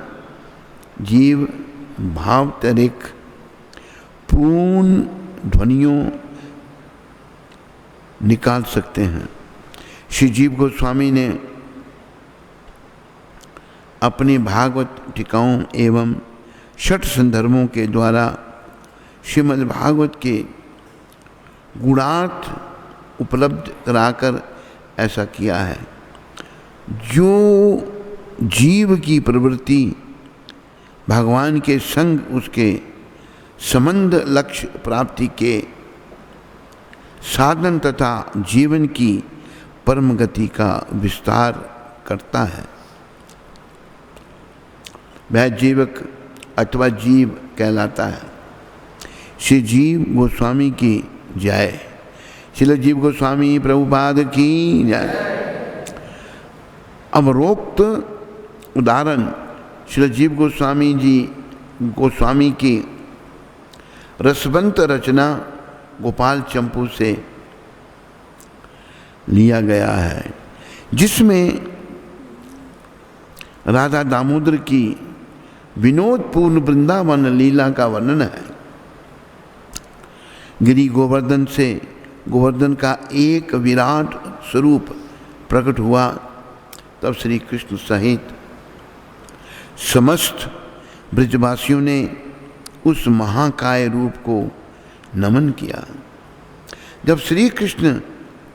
जीव भावतरिक पूर्ण ध्वनियों निकाल सकते हैं। श्री जीव गोस्वामी ने अपने भागवत टीकाओं एवं षट संदर्भों के द्वारा श्रीमद् भागवत के गुणार्थ उपलब्ध कराकर ऐसा किया है। जो जीव की प्रवृत्ति भगवान के संग उसके संबंध लक्ष्य प्राप्ति के साधन तथा जीवन की परम गति का विस्तार करता है, वह जीवक अथवा जीव कहलाता है। श्री जीव गोस्वामी की जय। श्रील जीव गोस्वामी प्रभुपाद की जय। अवरोक्त उदाहरण श्री जीव गोस्वामी की रसवंत रचना गोपाल चंपू से लिया गया है, जिसमें राधा दामोदर की विनोदपूर्ण वृंदावन लीला का वर्णन है। गिरि गोवर्धन का एक विराट स्वरूप प्रकट हुआ, तब श्री कृष्ण सहित समस्त ब्रजवासियों ने उस महाकाय रूप को नमन किया। जब श्री कृष्ण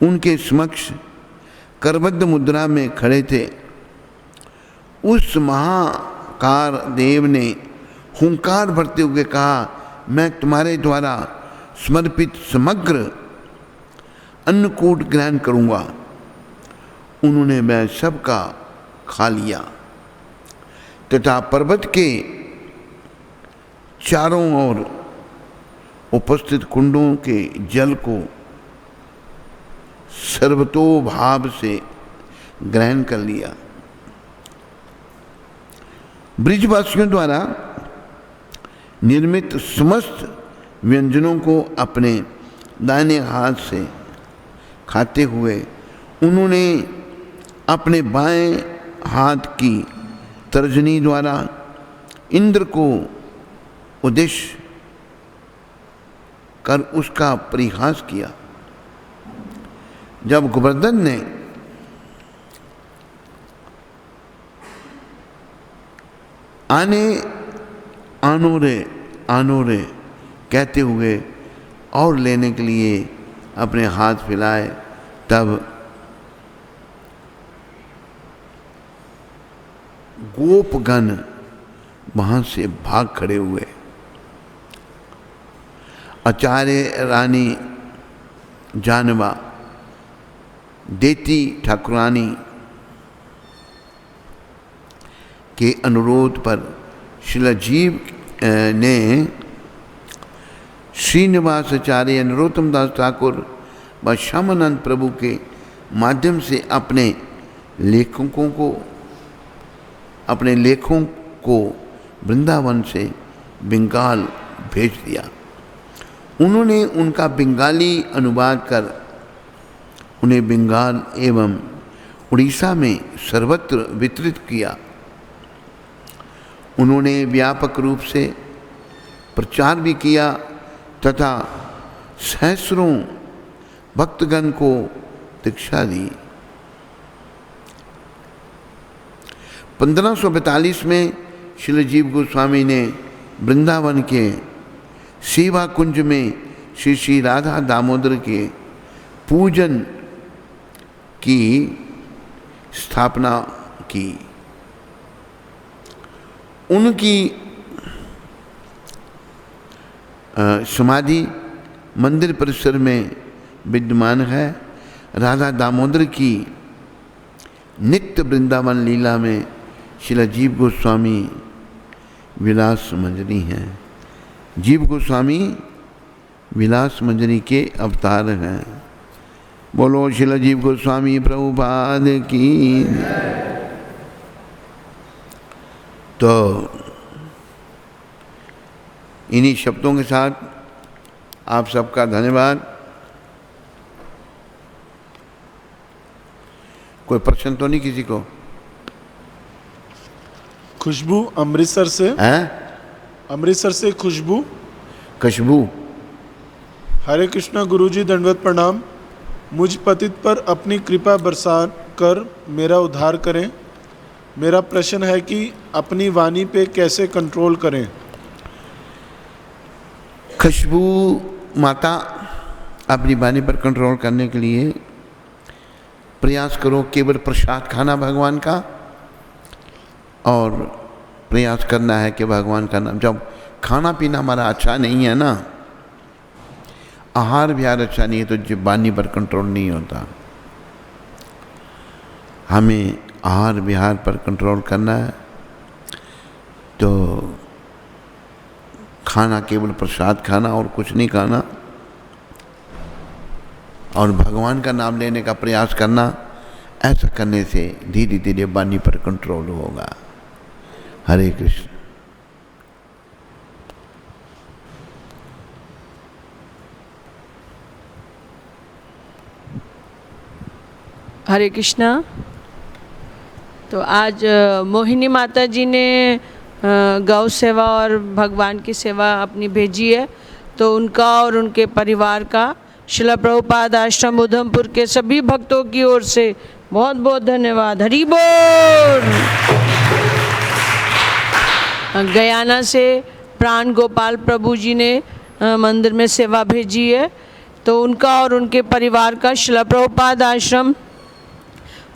उनके समक्ष करबद्ध मुद्रा में खड़े थे, उस महाकार देव ने हुंकार भरते हुए कहा, मैं तुम्हारे द्वारा समर्पित समग्र अन्नकूट ग्रहण करूंगा। उन्होंने वह सबका खा लिया तथा पर्वत के चारों ओर उपस्थित कुंडों के जल को सर्वतोभाव से ग्रहण कर लिया। ब्रिजवासियों द्वारा निर्मित समस्त व्यंजनों को अपने दाहिने हाथ से खाते हुए उन्होंने अपने बाएं हाथ की तर्जनी द्वारा इंद्र को उद्देश्य कर उसका परिहास किया। जब गोवर्धन ने आनोरे कहते हुए और लेने के लिए अपने हाथ फैलाए, तब गोपगण वहां से भाग खड़े हुए। आचार्य रानी जानवा देती ठाकुरानी के अनुरोध पर श्रील जीव ने श्रीनिवासाचार्य नरोत्तम दास ठाकुर व श्यामानंद प्रभु के माध्यम से अपने लेखों को वृंदावन से बंगाल भेज दिया। उन्होंने उनका बंगाली अनुवाद कर उन्हें बंगाल एवं उड़ीसा में सर्वत्र वितरित किया। उन्होंने व्यापक रूप से प्रचार भी किया तथा सहस्रों भक्तगण को दीक्षा दी। 1542 में श्री जीव गोस्वामी ने वृंदावन के सेवा कुंज में श्री श्री राधा दामोदर के पूजन की स्थापना की। उनकी समाधि मंदिर परिसर में विद्यमान है। राधा दामोदर की नित्य वृंदावन लीला में श्रील जीव गोस्वामी विलास मंजरी हैं। जीव गोस्वामी विलास मंजरी के अवतार हैं। बोलो श्रील जीव गोस्वामी प्रभुपाद की। तो इन्हीं शब्दों के साथ आप सबका धन्यवाद। कोई प्रश्न तो नहीं किसी को? खुशबू अमृतसर से हैं? अमृतसर से खुशबू। हरे कृष्णा गुरुजी, दंडवत प्रणाम। मुझ पतित पर अपनी कृपा बरसा कर मेरा उद्धार करें। मेरा प्रश्न है कि अपनी वाणी पे कैसे कंट्रोल करें। खुशबू माता, अपनी वाणी पर कंट्रोल करने के लिए प्रयास करो केवल प्रसाद खाना भगवान का, और प्रयास करना है कि भगवान का नाम। जब खाना पीना हमारा अच्छा नहीं है ना, आहार विहार अच्छा नहीं है, तो जुबानी पर कंट्रोल नहीं होता। हमें आहार विहार पर कंट्रोल करना है, तो खाना केवल प्रसाद खाना और कुछ नहीं खाना, और भगवान का नाम लेने का प्रयास करना। ऐसा करने से धीरे धीरे वाणी पर कंट्रोल होगा। हरे कृष्ण। हरे कृष्णा। तो आज मोहिनी माता जी ने गौ सेवा और भगवान की सेवा अपनी भेजी है, तो उनका और उनके परिवार का श्रील प्रभुपाद आश्रम उधमपुर के सभी भक्तों की ओर से बहुत बहुत धन्यवाद। हरि बोल। गयाना से प्राण गोपाल प्रभु जी ने मंदिर में सेवा भेजी है, तो उनका और उनके परिवार का श्रील प्रभुपाद आश्रम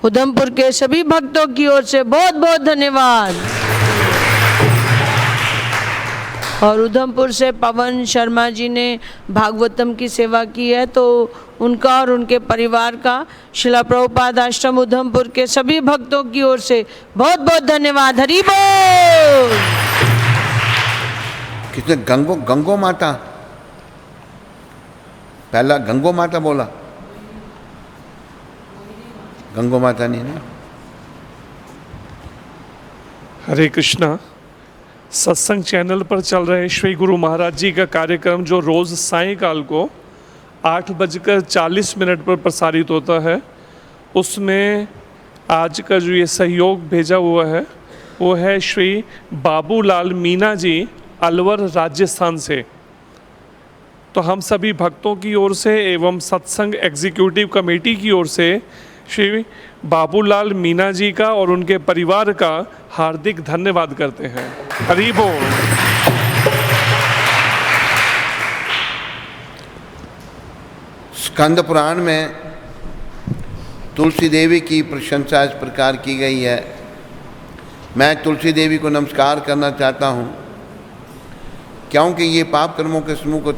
उधमपुर के सभी भक्तों की ओर से बहुत बहुत धन्यवाद। और उधमपुर से पवन शर्मा जी ने भागवतम की सेवा की है, तो उनका और उनके परिवार का श्रील प्रभुपाद आश्रम उधमपुर के सभी भक्तों की ओर से बहुत बहुत धन्यवाद। हरि बोल। किसने गंगो माता, पहला गंगो माता बोला, गंगो माता नहीं ना। हरे कृष्णा। सत्संग चैनल पर चल रहे श्री गुरु महाराज जी का कार्यक्रम जो रोज़ सायंकाल को 8:40 पर प्रसारित होता है, उसमें आज का जो ये सहयोग भेजा हुआ है वो है श्री बाबूलाल मीना जी, अलवर राजस्थान से। तो हम सभी भक्तों की ओर से एवं सत्संग एग्जीक्यूटिव कमेटी की ओर से श्री बाबूलाल मीना जी का और उनके परिवार का हार्दिक धन्यवाद करते हैं। हरि बोल। स्कंद पुराण में तुलसी देवी की प्रशंसा इस प्रकार की गई है। मैं तुलसी देवी को नमस्कार करना चाहता हूँ, क्योंकि ये पाप कर्मों के समूह को